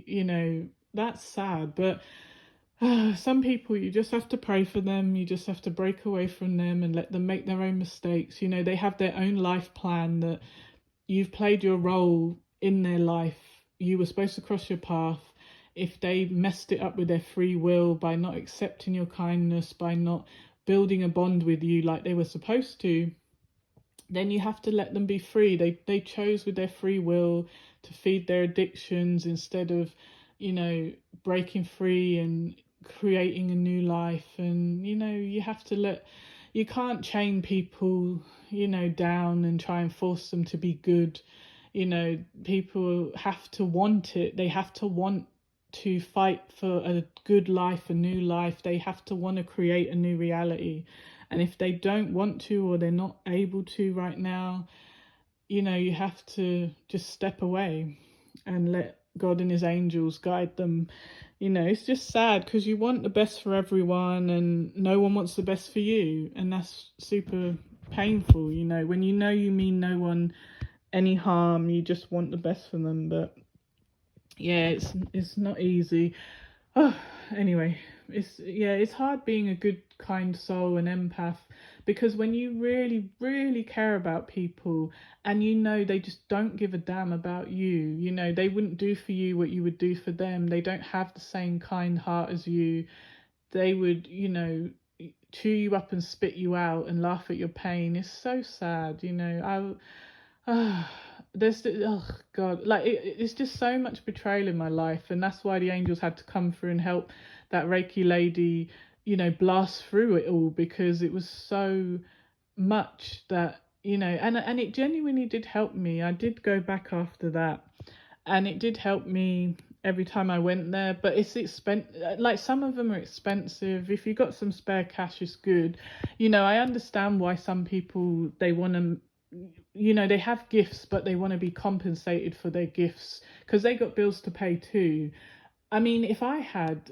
You know, that's sad. But some people, you just have to pray for them. You just have to break away from them and let them make their own mistakes. You know, they have their own life plan, that you've played your role in their life. You were supposed to cross your path. If they messed it up with their free will by not accepting your kindness, by not building a bond with you like they were supposed to, then you have to let them be free. They chose with their free will to feed their addictions instead of, you know, breaking free and creating a new life. And you know, you can't chain people, you know, down and try and force them to be good. You know, people have to want it. They have to want to fight for a good life, a new life. They have to want to create a new reality. And if they don't want to, or they're not able to right now, you know, you have to just step away and let God and his angels guide them. You know, it's just sad because you want the best for everyone and no one wants the best for you. And that's super painful, you know, when you know you mean no one any harm, you just want the best for them. But yeah, it's not easy. Oh, anyway, it's hard being a good, kind soul and empath, because when you really, really care about people and you know they just don't give a damn about you, you know, they wouldn't do for you what you would do for them. They don't have the same kind heart as you. They would, you know, chew you up and spit you out and laugh at your pain. It's so sad, you know. There's oh god, like it's just so much betrayal in my life, and that's why the angels had to come through and help that Reiki lady, you know, blast through it all, because it was so much that, you know, and it genuinely did help me. I did go back after that, and it did help me every time I went there. But it's expensive. Like, some of them are expensive. If you got some spare cash, it's good. You know, I understand why some people, they want to, you know, they have gifts but they want to be compensated for their gifts because they got bills to pay too. I mean, if I had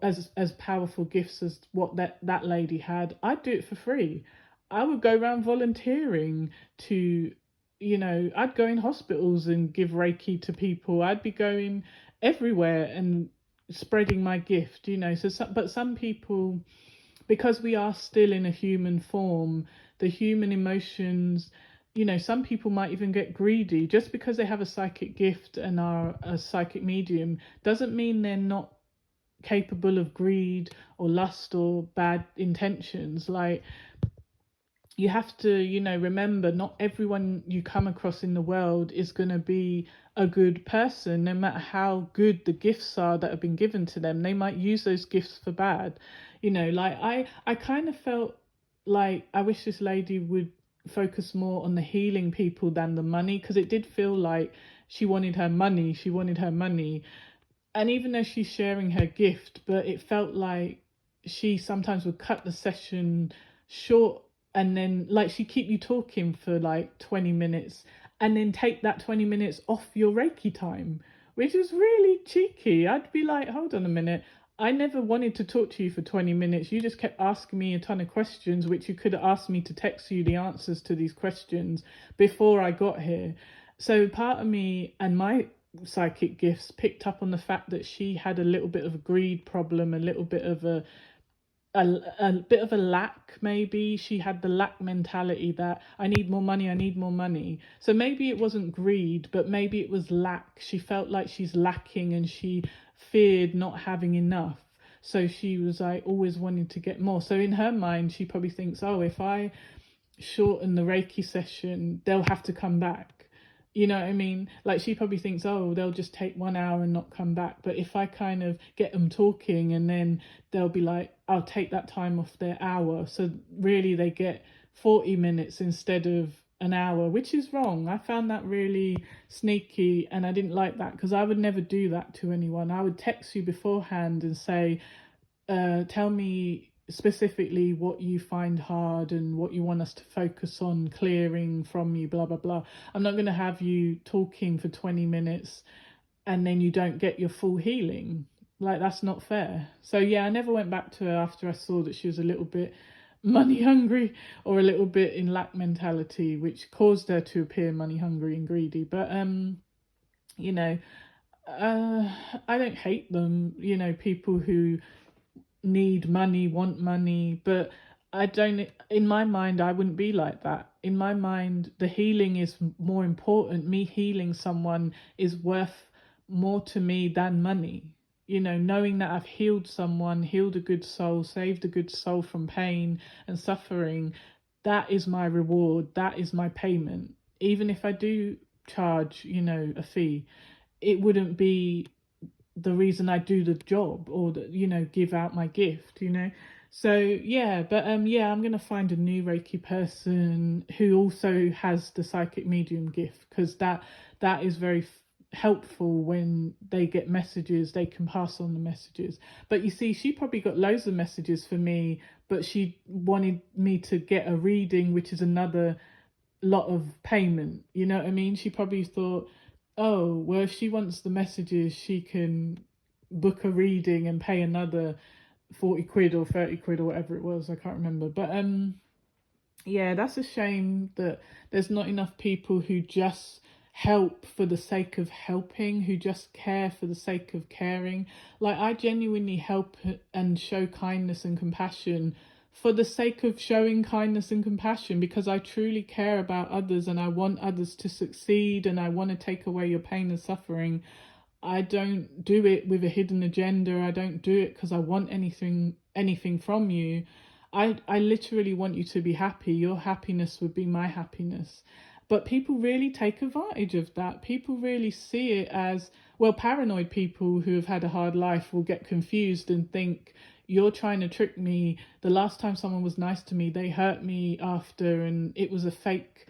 as powerful gifts as what that lady had, I'd do it for free. I would go around volunteering to, you know, I'd go in hospitals and give Reiki to people. I'd be going everywhere and spreading my gift, you know. But some people, because we are still in a human form, the human emotions, you know, some people might even get greedy. Just because they have a psychic gift and are a psychic medium doesn't mean they're not capable of greed or lust or bad intentions. Like, you have to, you know, remember, not everyone you come across in the world is going to be a good person, no matter how good the gifts are that have been given to them. They might use those gifts for bad. You know, like, I kind of felt like I wish this lady would focus more on the healing people than the money, because it did feel like she wanted her money. She wanted her money. And even though she's sharing her gift, but it felt like she sometimes would cut the session short, and then, like, she keep you talking for like 20 minutes and then take that 20 minutes off your Reiki time, which was really cheeky. I'd be like, hold on a minute, I never wanted to talk to you for 20 minutes. You just kept asking me a ton of questions, which you could have asked me to text you the answers to these questions before I got here. So part of me and my psychic gifts picked up on the fact that she had a little bit of a greed problem, a little bit of a bit of a lack. Maybe she had the lack mentality, that I need more money, I need more money. So maybe it wasn't greed, but maybe it was lack. She felt like she's lacking and she feared not having enough, so she was like always wanting to get more. So in her mind, she probably thinks, oh, if I shorten the Reiki session, they'll have to come back. You know what I mean? Like, she probably thinks, oh, they'll just take 1 hour and not come back. But if I kind of get them talking, and then they'll be like, I'll take that time off their hour. So really they get 40 minutes instead of an hour, which is wrong. I found that really sneaky, and I didn't like that, because I would never do that to anyone. I would text you beforehand and say, tell me specifically what you find hard and what you want us to focus on clearing from you, blah blah blah. I'm not going to have you talking for 20 minutes and then you don't get your full healing. Like, that's not fair. So yeah, I never went back to her after I saw that she was a little bit money hungry, or a little bit in lack mentality, which caused her to appear money hungry and greedy. But you know, uh, I don't hate them, you know, people who need money, want money, but I don't, in my mind, I wouldn't be like that. In my mind, the healing is more important. Me healing someone is worth more to me than money. You know, knowing that I've healed someone, healed a good soul, saved a good soul from pain and suffering, that is my reward. That is my payment. Even if I do charge, you know, a fee, it wouldn't be the reason I do the job or the, you know, give out my gift, you know. So yeah, but yeah, I'm gonna find a new Reiki person who also has the psychic medium gift, because that is very helpful. When they get messages, they can pass on the messages. But you see, she probably got loads of messages for me, but she wanted me to get a reading, which is another lot of payment, you know what I mean? She probably thought, oh, well, if she wants the messages, she can book a reading and pay another 40 quid or 30 quid or whatever it was. I can't remember. But yeah, that's a shame that there's not enough people who just help for the sake of helping, who just care for the sake of caring. Like, I genuinely help and show kindness and compassion for the sake of showing kindness and compassion, because I truly care about others and I want others to succeed and I want to take away your pain and suffering. I don't do it with a hidden agenda. I don't do it because I want anything from you. I literally want you to be happy. Your happiness would be my happiness. But people really take advantage of that. People really see it as, well, paranoid people who have had a hard life will get confused and think you're trying to trick me. The last time someone was nice to me, they hurt me after, and it was a fake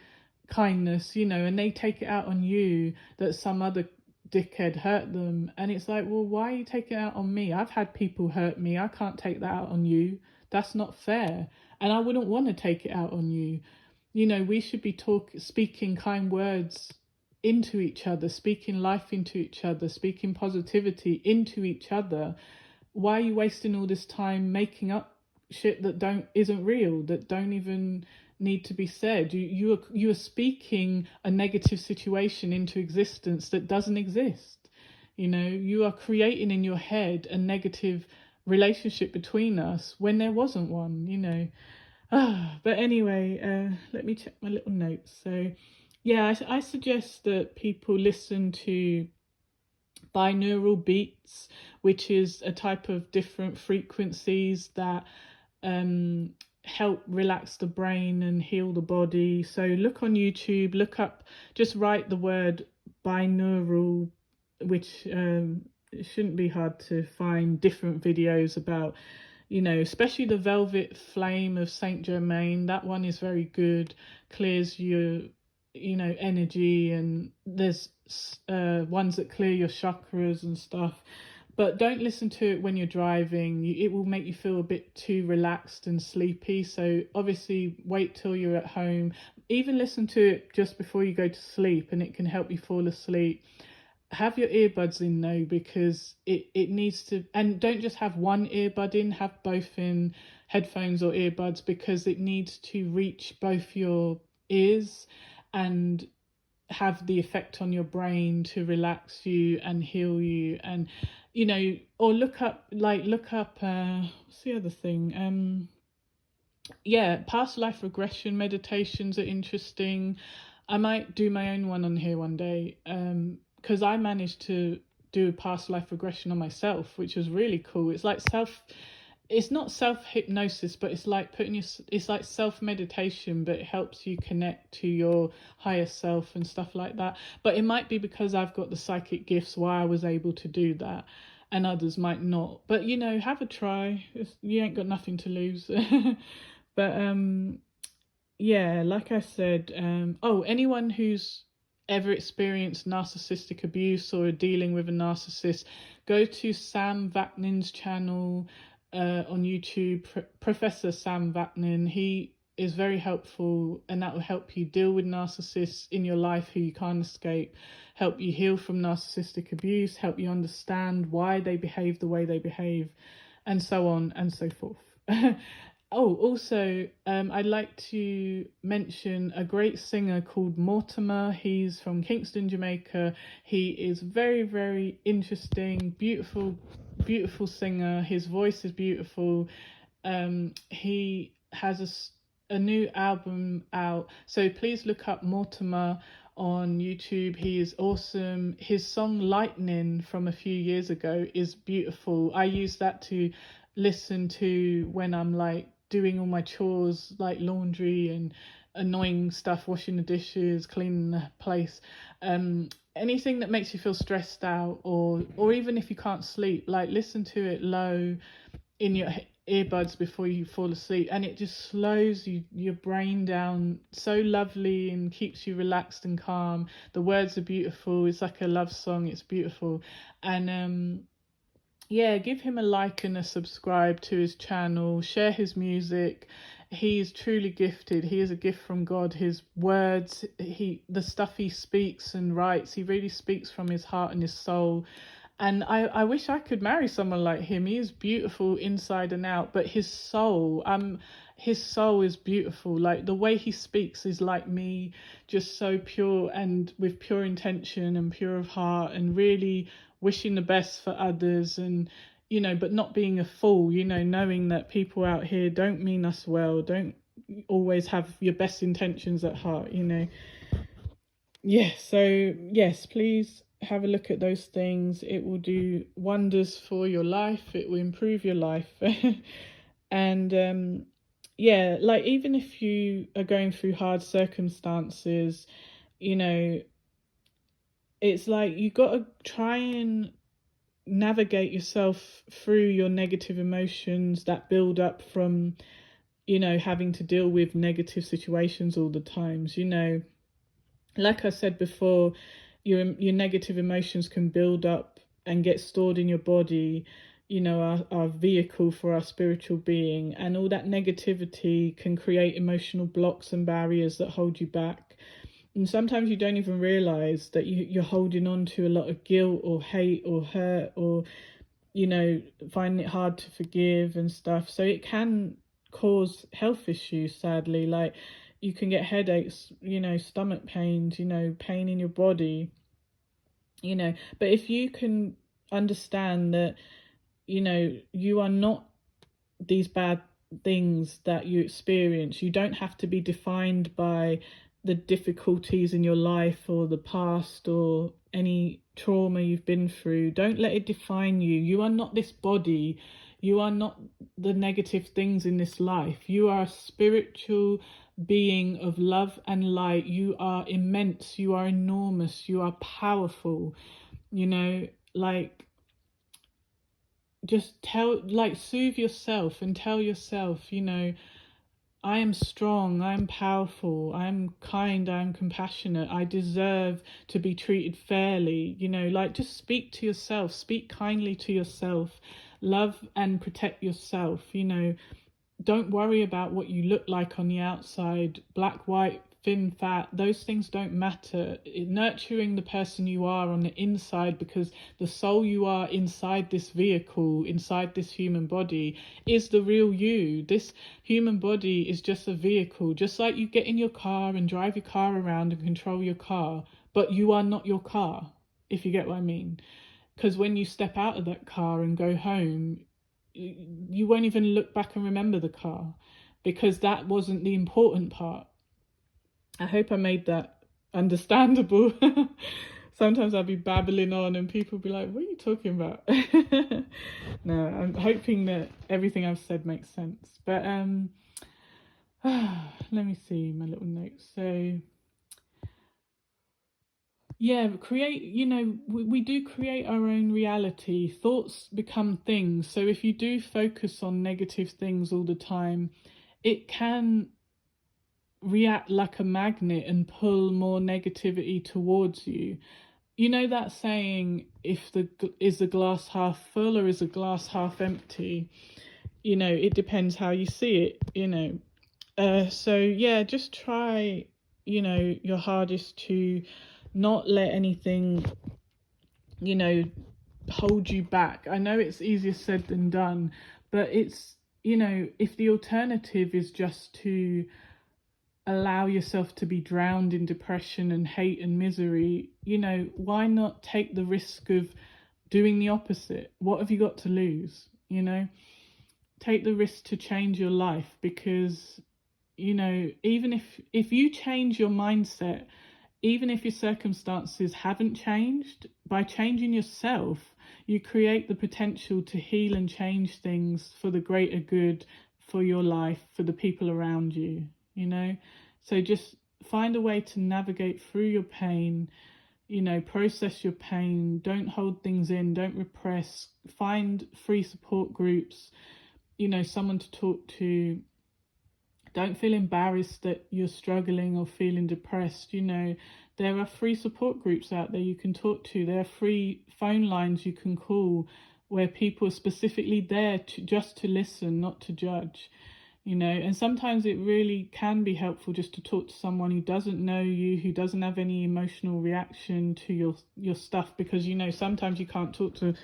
kindness, you know, and they take it out on you that some other dickhead hurt them. And it's like, well, why are you taking it out on me? I've had people hurt me. I can't take that out on you. That's not fair. And I wouldn't want to take it out on you. You know, we should be speaking kind words into each other, speaking life into each other, speaking positivity into each other. Why are you wasting all this time making up shit that isn't real, that don't even need to be said? You are speaking a negative situation into existence that doesn't exist. You know, you are creating in your head a negative relationship between us when there wasn't one, you know. But anyway, let me check my little notes. So yeah, I suggest that people listen to binaural beats, which is a type of different frequencies that help relax the brain and heal the body. So look on YouTube, look up, just write the word binaural, which it shouldn't be hard to find different videos about, you know, especially the Velvet Flame of Saint Germain. That one is very good, clears your, you know, energy. And there's ones that clear your chakras and stuff. But don't listen to it when you're driving. It will make you feel a bit too relaxed and sleepy. So obviously wait till you're at home. Even listen to it just before you go to sleep, and it can help you fall asleep. Have your earbuds in though, because it needs to, and don't just have one earbud in, have both in, headphones or earbuds, because it needs to reach both your ears and have the effect on your brain to relax you and heal you. And you know, or look up what's the other thing, yeah, past life regression meditations are interesting. I might do my own one on here one day, because I managed to do a past life regression on myself, which was really cool. It's like it's not self hypnosis, but it's like it's like self meditation, but it helps you connect to your higher self and stuff like that. But it might be because I've got the psychic gifts why I was able to do that, and others might not. But you know, have a try. You ain't got nothing to lose. But yeah, like I said, oh, anyone who's ever experienced narcissistic abuse or dealing with a narcissist, go to Sam Vaknin's channel on YouTube, Professor Sam Vaknin. He is very helpful, and that will help you deal with narcissists in your life who you can't escape, help you heal from narcissistic abuse, help you understand why they behave the way they behave, and so on and so forth. Oh, also, I'd like to mention a great singer called Mortimer. He's from Kingston, Jamaica. He is very, very interesting, beautiful, beautiful singer. His voice is beautiful. He has a new album out, so please look up Mortimer on YouTube. He is awesome. His song Lightning from a few years ago is beautiful. I use that to listen to when I'm like doing all my chores, like laundry and annoying stuff, washing the dishes, cleaning the place. Anything that makes you feel stressed out, or even if you can't sleep, like listen to it low in your earbuds before you fall asleep, and it just slows your brain down so lovely and keeps you relaxed and calm. The words are beautiful. It's like a love song. It's beautiful. And yeah, give him a like and a subscribe to his channel. Share his music. He's truly gifted. He is a gift from God. His words, the stuff he speaks and writes, he really speaks from his heart and his soul. And I wish I could marry someone like him. He is beautiful inside and out, but his soul is beautiful. Like the way he speaks is like me, just so pure and with pure intention and pure of heart and really wishing the best for others, and but not being a fool, knowing that people out here don't mean us well, don't always have your best intentions at heart. Yeah, so yes, please have a look at those things. It will do wonders for your life. It will improve your life. And yeah, like even if you are going through hard circumstances, you know, it's like you got to try and navigate yourself through your negative emotions that build up from, having to deal with negative situations all the times. Like I said before, your negative emotions can build up and get stored in your body, our vehicle for our spiritual being, and all that negativity can create emotional blocks and barriers that hold you back. And sometimes you don't even realize that you're holding on to a lot of guilt or hate or hurt, or finding it hard to forgive and stuff. So it can cause health issues, sadly. Like you can get headaches, stomach pains, pain in your body, but if you can understand that, you are not these bad things that you experience. You don't have to be defined by the difficulties in your life or the past or any trauma you've been through. Don't let it define you. You are not this body. You are not the negative things in this life. You are a spiritual being of love and light. You are immense. You are enormous. You are powerful. Like just soothe yourself and tell yourself, I am strong, I am powerful, I am kind, I am compassionate, I deserve to be treated fairly. Just speak to yourself, speak kindly to yourself, love and protect yourself. Don't worry about what you look like on the outside, black, white, thin, fat. Those things don't matter. Nurturing the person you are on the inside, because the soul you are inside this vehicle, inside this human body, is the real you. This human body is just a vehicle, just like you get in your car and drive your car around and control your car, but you are not your car, if you get what I mean. Because when you step out of that car and go home, you won't even look back and remember the car, because that wasn't the important part. I hope I made that understandable. Sometimes I'll be babbling on and people will be like, what are you talking about? No, I'm hoping that everything I've said makes sense. But let me see my little notes. So yeah, we do create our own reality. Thoughts become things. So if you do focus on negative things all the time, it can react like a magnet and pull more negativity towards you. That saying, is the glass half full or is the glass half empty? It depends how you see it. So yeah, just try your hardest to not let anything hold you back. I know it's easier said than done, but it's if the alternative is just to allow yourself to be drowned in depression and hate and misery, why not take the risk of doing the opposite? What have you got to lose? Take the risk to change your life, because even if you change your mindset, even if your circumstances haven't changed, by changing yourself, you create the potential to heal and change things for the greater good, for your life, for the people around you. So just find a way to navigate through your pain, process your pain. Don't hold things in, don't repress. Find free support groups, someone to talk to. Don't feel embarrassed that you're struggling or feeling depressed. There are free support groups out there you can talk to. There are free phone lines you can call where people are specifically there just to listen, not to judge. And sometimes it really can be helpful just to talk to someone who doesn't know you, who doesn't have any emotional reaction to your stuff, because sometimes you can't talk to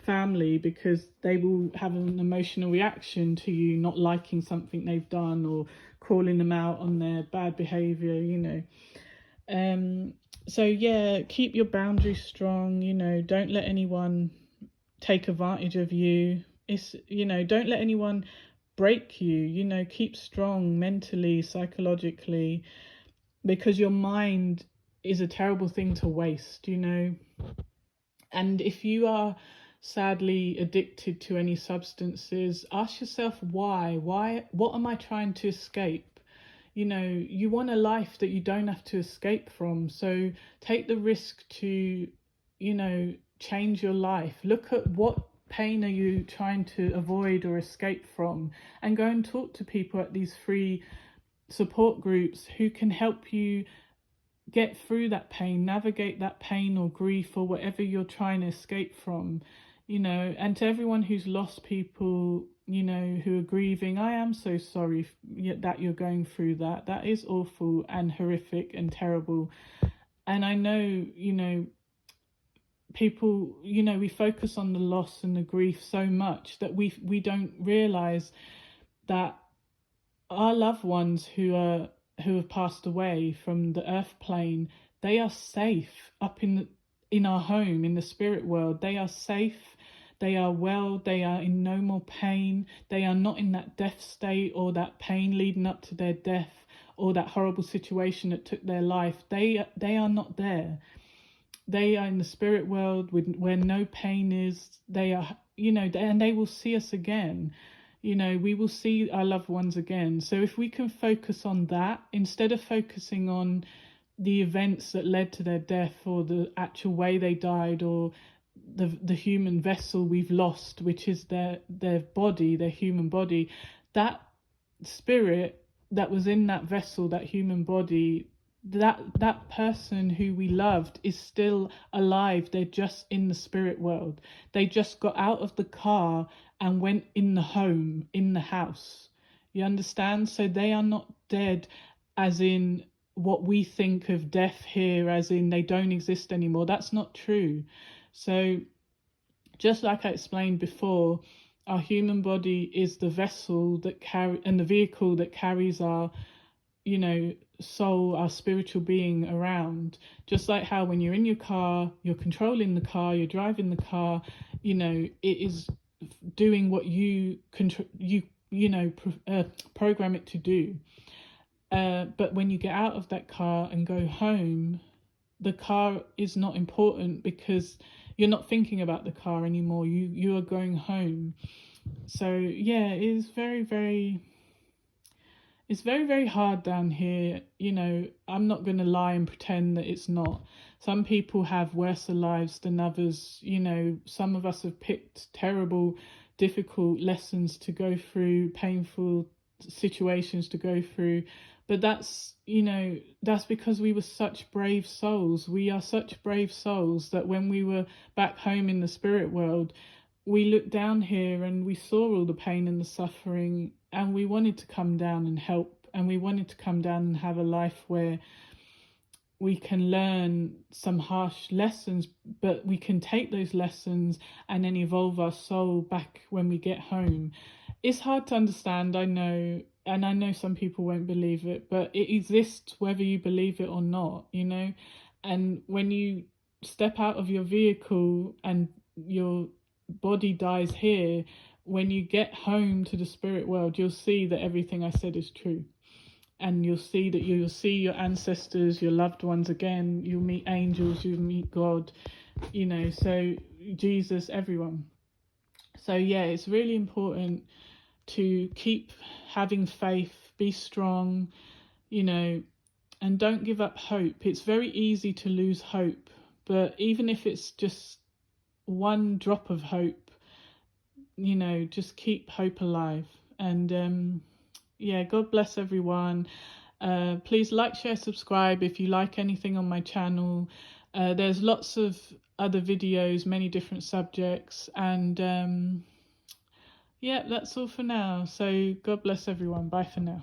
family because they will have an emotional reaction to you not liking something they've done or calling them out on their bad behavior. So yeah, keep your boundaries strong. Don't let anyone take advantage of you. Don't let anyone break you. Keep strong mentally, psychologically, because your mind is a terrible thing to waste. And if you are sadly addicted to any substances, ask yourself why. What am I trying to escape? You want a life that you don't have to escape from, so take the risk to change your life. Look at what pain are you trying to avoid or escape from, and go and talk to people at these free support groups who can help you get through that pain, navigate that pain or grief or whatever you're trying to escape from. And to everyone who's lost people, who are grieving, I am so sorry that you're going through that. That is awful and horrific and terrible. And I know, people, we focus on the loss and the grief so much that we don't realize that our loved ones who have passed away from the earth plane, they are safe up in our home, in the spirit world. They are safe, they are well, they are in no more pain, they are not in that death state or that pain leading up to their death or that horrible situation that took their life. They are not there. They are in the spirit world where no pain is. They are, and they will see us again. We will see our loved ones again. So if we can focus on that, instead of focusing on the events that led to their death or the actual way they died or the human vessel we've lost, which is their body, their human body, that spirit that was in that vessel, that human body, that person who we loved is still alive. They're just in the spirit world. They just got out of the car and went in the home, in the house. You understand? So they are not dead as in what we think of death here, as in they don't exist anymore. That's not true. So just like I explained before, our human body is the vessel that and the vehicle that carries our soul, our spiritual being around. Just like how when you're in your car, you're controlling the car, you're driving the car, it is doing what you program it to do. But when you get out of that car and go home, the car is not important because you're not thinking about the car anymore. You are going home. So yeah, it is very, very hard down here. I'm not going to lie and pretend that it's not. Some people have worse lives than others. Some of us have picked terrible, difficult lessons to go through, painful situations to go through. But that's because we were such brave souls. We are such brave souls that when we were back home in the spirit world, we looked down here and we saw all the pain and the suffering, and we wanted to come down and help, and we wanted to come down and have a life where we can learn some harsh lessons, but we can take those lessons and then evolve our soul back when we get home. It's hard to understand, I know, and I know some people won't believe it, but it exists whether you believe it or not, you know. And when you step out of your vehicle and your body dies here, when you get home to the spirit world, you'll see that everything I said is true. And you'll see that you'll see your ancestors, your loved ones again. You'll meet angels, you'll meet God, you know, so Jesus, everyone. So yeah, it's really important to keep having faith, be strong, you know, and don't give up hope. It's very easy to lose hope, but even if it's just one drop of hope, you know, just keep hope alive. And yeah, God bless everyone. Please like, share, subscribe if you like anything on my channel. There's lots of other videos, many different subjects, and yeah, that's all for now. So God bless everyone. Bye for now.